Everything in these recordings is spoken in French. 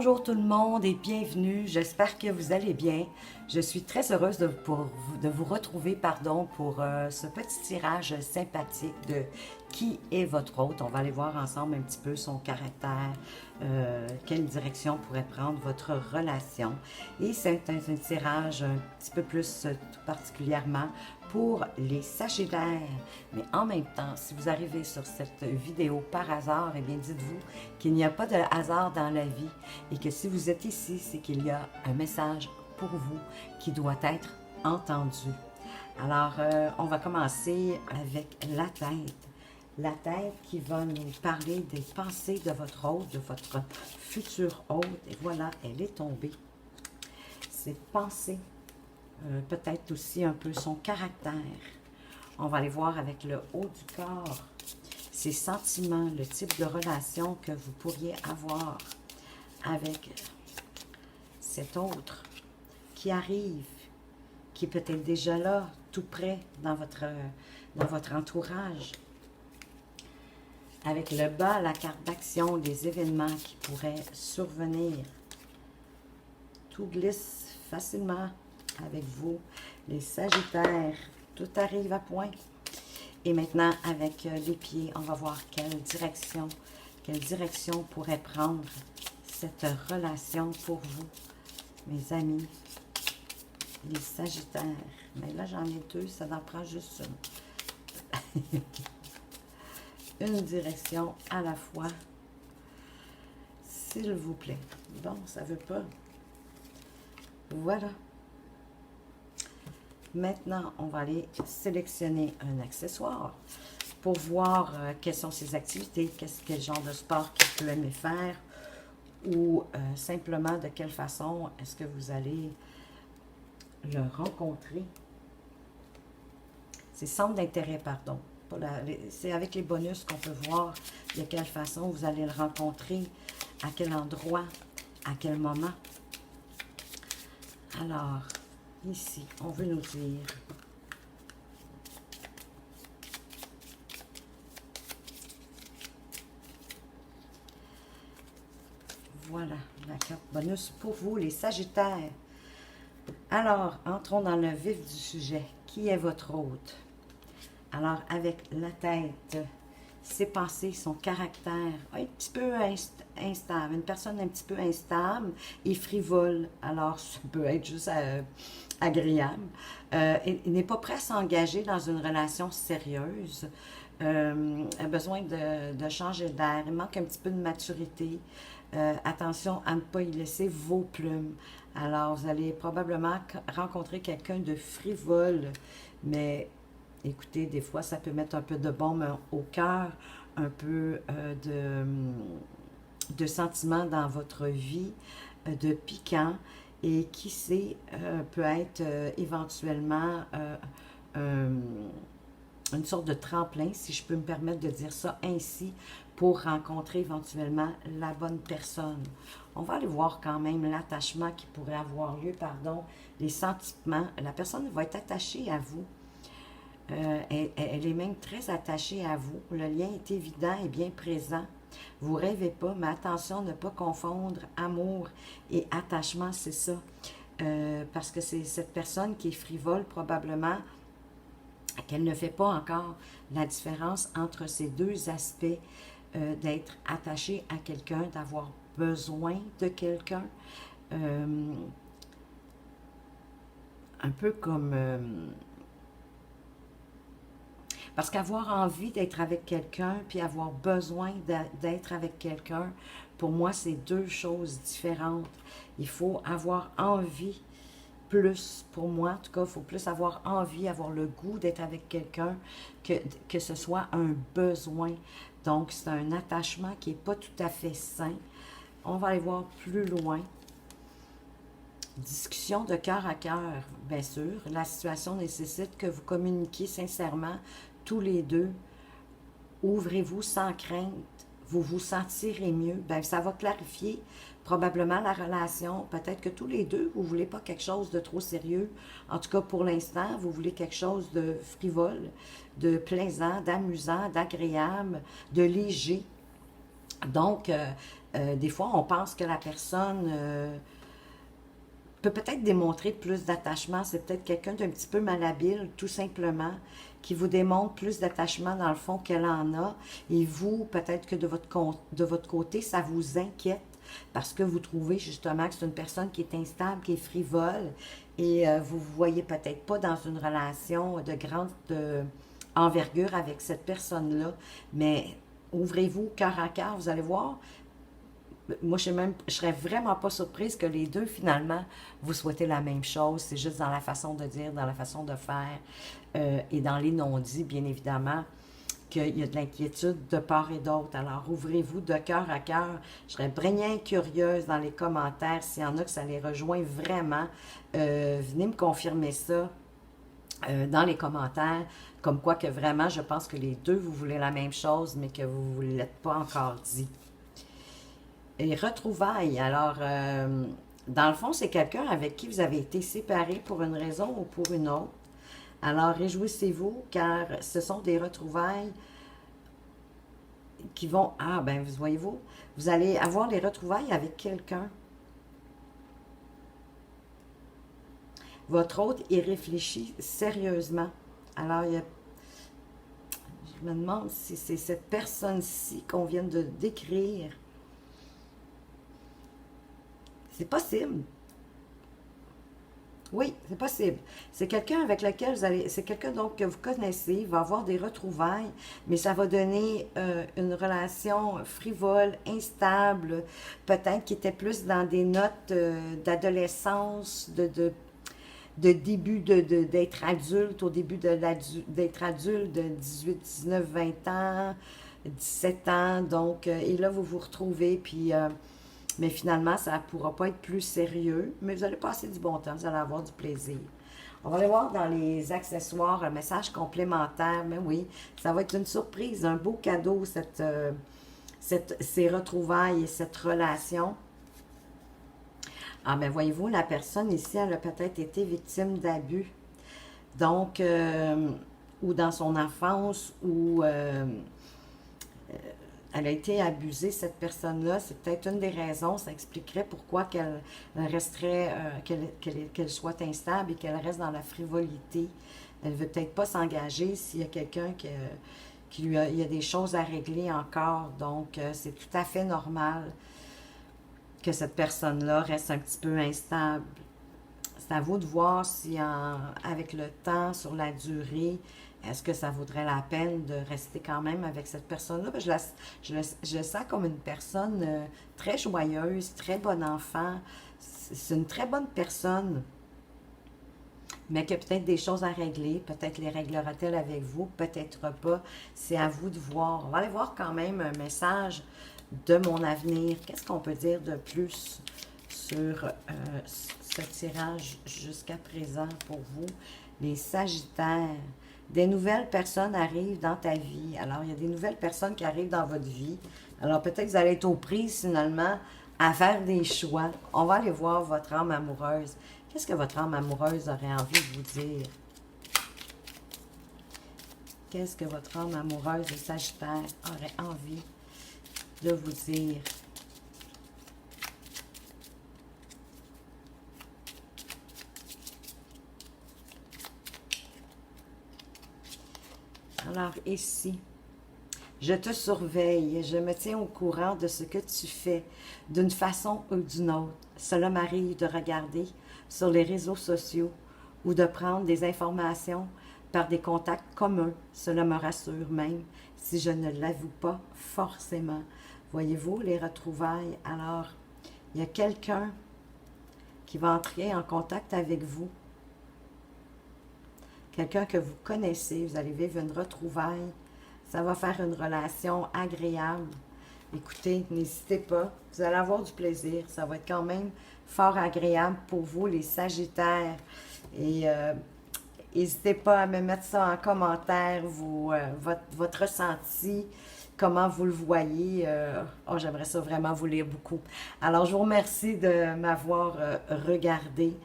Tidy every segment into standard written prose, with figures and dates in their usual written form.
Bonjour tout le monde et bienvenue, j'espère que vous allez bien. Je suis très heureuse de vous retrouver pour ce petit tirage sympathique de qui est votre hôte. On va aller voir ensemble un petit peu son caractère, quelle direction pourrait prendre votre relation. Et c'est un tirage un petit peu plus tout particulièrement pour les Sagittaires. Mais en même temps, si vous arrivez sur cette vidéo par hasard, eh bien dites-vous qu'il n'y a pas de hasard dans la vie et que si vous êtes ici, c'est qu'il y a un message pour vous qui doit être entendu. Alors, on va commencer avec la tête. La tête qui va nous parler des pensées de votre hôte, de votre futur hôte. Et voilà, elle est tombée. Ses pensées, peut-être aussi un peu son caractère. On va aller voir avec le haut du corps, ses sentiments, le type de relation que vous pourriez avoir avec cet autre qui arrive, qui est peut-être déjà là, tout près dans votre entourage. Avec le bas, la carte d'action, des événements qui pourraient survenir. Tout glisse facilement avec vous, les Sagittaires. Tout arrive à point. Et maintenant, avec les pieds, on va voir quelle direction pourrait prendre cette relation pour vous, mes amis, les Sagittaires. Mais là, j'en ai deux, ça en prend juste une. Une direction à la fois, s'il vous plaît. Bon, ça veut pas. Voilà. Maintenant, on va aller sélectionner un accessoire pour voir quelles sont ses activités, quel genre de sport qu'il peut aimer faire ou simplement de quelle façon est-ce que vous allez le rencontrer. C'est centre d'intérêt, pardon. C'est avec les bonus qu'on peut voir de quelle façon vous allez le rencontrer, à quel endroit, à quel moment. Alors, ici, on veut nous dire voilà, la carte bonus pour vous, les Sagittaires. Alors, entrons dans le vif du sujet. Qui est votre hôte? Alors, avec la tête, ses pensées, son caractère, un petit peu instable, une personne un petit peu instable et frivole. Alors, ça peut être juste agréable. Il n'est pas prêt à s'engager dans une relation sérieuse. A besoin de changer d'air. Il manque un petit peu de maturité. Attention à ne pas y laisser vos plumes. Alors, vous allez probablement rencontrer quelqu'un de frivole, mais écoutez, des fois, ça peut mettre un peu de baume au cœur, un peu de sentiments dans votre vie, de piquant, et qui sait, peut être éventuellement une sorte de tremplin, si je peux me permettre de dire ça ainsi, pour rencontrer éventuellement la bonne personne. On va aller voir quand même l'attachement qui pourrait avoir lieu, les sentiments. La personne va être attachée à vous. Elle est même très attachée à vous. Le lien est évident et bien présent. Vous rêvez pas, mais attention à ne pas confondre amour et attachement, c'est ça. Parce que c'est cette personne qui est frivole, probablement, qu'elle ne fait pas encore la différence entre ces deux aspects, d'être attaché à quelqu'un, d'avoir besoin de quelqu'un. Un peu comme... parce qu'avoir envie d'être avec quelqu'un, puis avoir besoin d'être avec quelqu'un, pour moi, c'est deux choses différentes. Il faut avoir envie plus, pour moi, en tout cas, il faut plus avoir envie, avoir le goût d'être avec quelqu'un, que ce soit un besoin. Donc, c'est un attachement qui n'est pas tout à fait sain. On va aller voir plus loin. Discussion de cœur à cœur, bien sûr. La situation nécessite que vous communiquiez sincèrement tous les deux. Ouvrez-vous sans crainte. Vous vous sentirez mieux. Bien, ça va clarifier probablement la relation. Peut-être que tous les deux, vous ne voulez pas quelque chose de trop sérieux. En tout cas, pour l'instant, vous voulez quelque chose de frivole, de plaisant, d'amusant, d'agréable, de léger. Donc, Des fois, on pense que la personne peut peut-être démontrer plus d'attachement. C'est peut-être quelqu'un d'un petit peu malhabile, tout simplement, qui vous démontre plus d'attachement dans le fond qu'elle en a. Et vous, peut-être que de votre côté, ça vous inquiète parce que vous trouvez justement que c'est une personne qui est instable, qui est frivole, et vous ne vous voyez peut-être pas dans une relation de grande envergure avec cette personne-là. Mais ouvrez-vous cœur à cœur, vous allez voir, moi, je serais vraiment pas surprise que les deux, finalement, vous souhaitez la même chose. C'est juste dans la façon de dire, dans la façon de faire et dans les non-dits, bien évidemment, qu'il y a de l'inquiétude de part et d'autre. Alors, ouvrez-vous de cœur à cœur. Je serais bien curieuse dans les commentaires s'il y en a que ça les rejoint vraiment. Venez me confirmer ça dans les commentaires, comme quoi que vraiment, je pense que les deux, vous voulez la même chose, mais que vous ne l'êtes pas encore dit. Et retrouvailles, alors, dans le fond, c'est quelqu'un avec qui vous avez été séparés pour une raison ou pour une autre. Alors, réjouissez-vous, car ce sont des retrouvailles qui vont... Ah, ben, vous voyez-vous, vous allez avoir les retrouvailles avec quelqu'un. Votre hôte y réfléchit sérieusement. Alors, je me demande si c'est cette personne-ci qu'on vient de décrire. C'est possible. Oui, c'est possible. C'est quelqu'un avec lequel vous allez, c'est quelqu'un donc que vous connaissez, il va avoir des retrouvailles, mais ça va donner une relation frivole, instable, peut-être qui était plus dans des notes d'adolescence, de début d'être adulte, au début d'être adulte de 18, 19, 20 ans, 17 ans, donc, et là vous vous retrouvez, puis mais finalement, ça ne pourra pas être plus sérieux, mais vous allez passer du bon temps, vous allez avoir du plaisir. On va aller voir dans les accessoires un message complémentaire, mais oui, ça va être une surprise, un beau cadeau, ces retrouvailles et cette relation. Ah, mais voyez-vous, la personne ici, elle a peut-être été victime d'abus. Donc, ou dans son enfance, ou elle a été abusée, cette personne-là. C'est peut-être une des raisons, ça expliquerait pourquoi qu'elle resterait, qu'elle soit instable et qu'elle reste dans la frivolité. Elle ne veut peut-être pas s'engager s'il y a quelqu'un qui lui a, il y a des choses à régler encore. Donc, c'est tout à fait normal que cette personne-là reste un petit peu instable. C'est à vous de voir si, avec le temps, sur la durée, est-ce que ça vaudrait la peine de rester quand même avec cette personne-là? Je la sens comme une personne très joyeuse, très bon enfant. C'est une très bonne personne, mais qui a peut-être des choses à régler. Peut-être les réglera-t-elle avec vous, peut-être pas. C'est à vous de voir. On va aller voir quand même un message de mon avenir. Qu'est-ce qu'on peut dire de plus sur ce tirage jusqu'à présent pour vous, les Sagittaires? Des nouvelles personnes arrivent dans ta vie. Alors, il y a des nouvelles personnes qui arrivent dans votre vie. Alors, peut-être que vous allez être aux prises, finalement, à faire des choix. On va aller voir votre âme amoureuse. Qu'est-ce que votre âme amoureuse aurait envie de vous dire? Qu'est-ce que votre âme amoureuse de Sagittaire aurait envie de vous dire? Alors, ici, je te surveille, je me tiens au courant de ce que tu fais, d'une façon ou d'une autre. Cela m'arrive de regarder sur les réseaux sociaux ou de prendre des informations par des contacts communs. Cela me rassure même si je ne l'avoue pas forcément. Voyez-vous les retrouvailles? Alors, il y a quelqu'un qui va entrer en contact avec vous. Quelqu'un que vous connaissez, vous allez vivre une retrouvaille. Ça va faire une relation agréable. Écoutez, n'hésitez pas, vous allez avoir du plaisir. Ça va être quand même fort agréable pour vous, les Sagittaires. Et n'hésitez pas à me mettre ça en commentaire, votre ressenti. comment vous le voyez. Oh, j'aimerais ça vraiment vous lire beaucoup. Alors, je vous remercie de m'avoir regardé.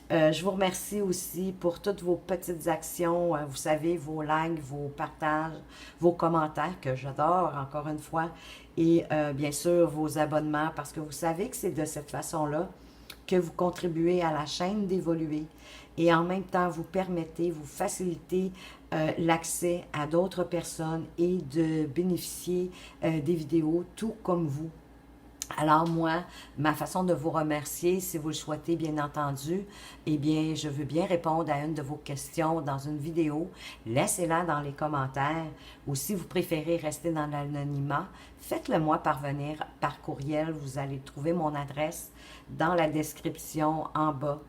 Je vous remercie aussi pour toutes vos petites actions. Vous savez, vos likes, vos partages, vos commentaires que j'adore, encore une fois. Et bien sûr, vos abonnements, parce que vous savez que c'est de cette façon-là que vous contribuez à la chaîne d'évoluer et en même temps vous permettez, vous facilitez l'accès à d'autres personnes et de bénéficier des vidéos tout comme vous. Alors moi, ma façon de vous remercier, si vous le souhaitez bien entendu, eh bien, je veux bien répondre à une de vos questions dans une vidéo. Laissez-la dans les commentaires ou si vous préférez rester dans l'anonymat, faites-le moi parvenir par courriel. Vous allez trouver mon adresse dans la description en bas.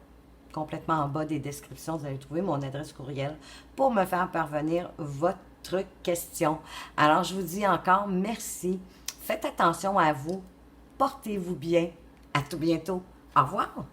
Complètement en bas des descriptions, vous allez trouver mon adresse courriel pour me faire parvenir votre question. Alors, je vous dis encore merci. Faites attention à vous. Portez-vous bien. À tout bientôt. Au revoir.